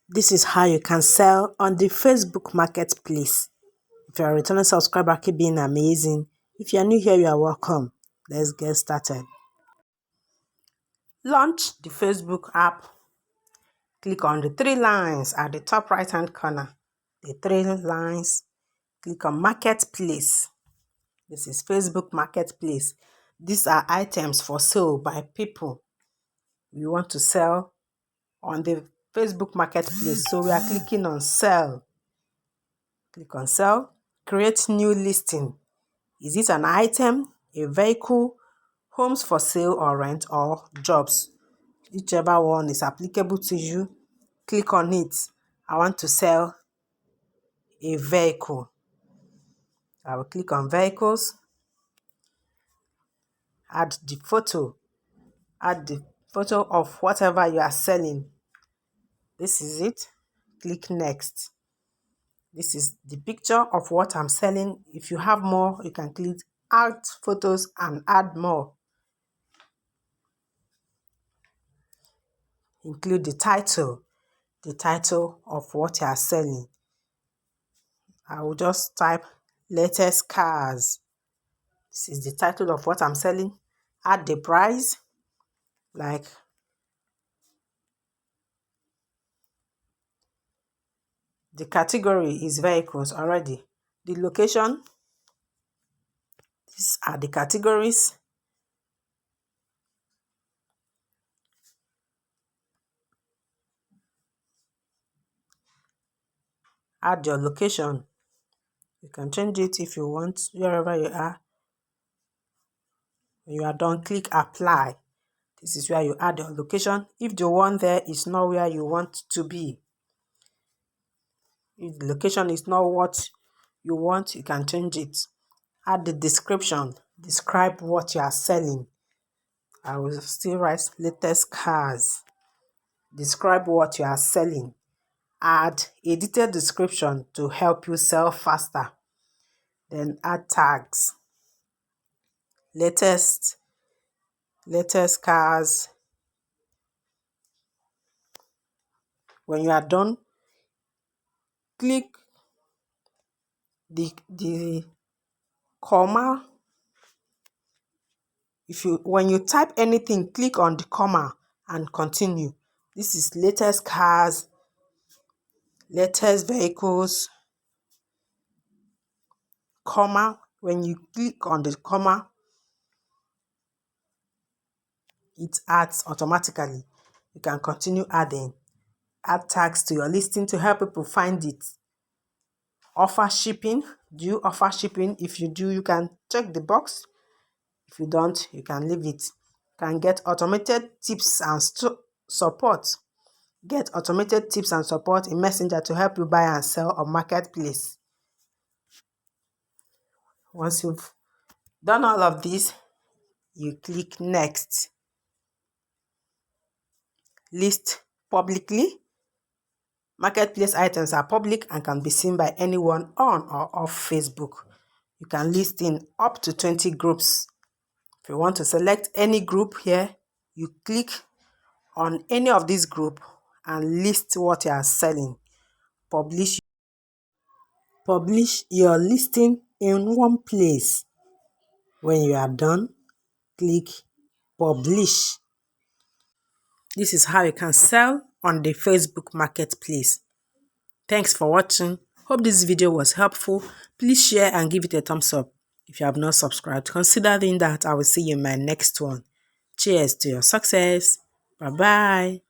This is how you can sell on the Facebook Marketplace. If you're a returning subscriber, keep being amazing. If you're new here, you are welcome. Let's get started. Launch the Facebook app. Click on the three lines at the top right hand corner. The three lines. Click on Marketplace. This is Facebook Marketplace. These are items for sale by people. We want to sell on the Facebook Marketplace. So we are clicking on Sell. Click on Sell. Create new listing. Is it an item, a vehicle, homes for sale or rent, or jobs? Whichever one is applicable to you, click on it. I want to sell a vehicle. I will click on Vehicles. Add the photo. Add the photo of whatever you are selling. This is it. Click Next. This is the picture of what I'm selling. If you have more, you can click Add Photos and add more. Include the title of what you are selling. I will just type latest cars. This is the title of what I'm selling. Add the price, like the category is vehicles already. The location, these are the categories. Add your location. You can change it if you want, wherever you are. When you are done, click Apply. This is where you add your location. If the one there is not where you want to be, if the location is not what you want, you can change it. Add the description. Describe what you are selling. I will still write latest cars. Describe what you are selling. Add a detailed description to help you sell faster. Then add tags. Latest cars. When you are done, click the comma. When you type anything, click on the comma and continue. This is latest cars, latest vehicles, comma. When you click on the comma, it adds automatically. You can continue adding. Add tags to your listing to help people find it. Offer shipping. Do you offer shipping? If you do, you can check the box. If you don't, you can leave it. You can get automated tips and support. Get automated tips and support in Messenger to help you buy and sell on Marketplace. Once you've done all of this, you click Next. List publicly. Marketplace items are public and can be seen by anyone on or off Facebook. You can list in up to 20 groups. If you want to select any group here, you click on any of these groups and list what you are selling. Publish your listing in one place. When you are done, click Publish. This is how you can sell on the Facebook Marketplace. Thanks for watching. Hope this video was helpful. Please share and give it a thumbs up. If you have not subscribed, consider doing that. I will see you in my next one. Cheers to your success. Bye-bye.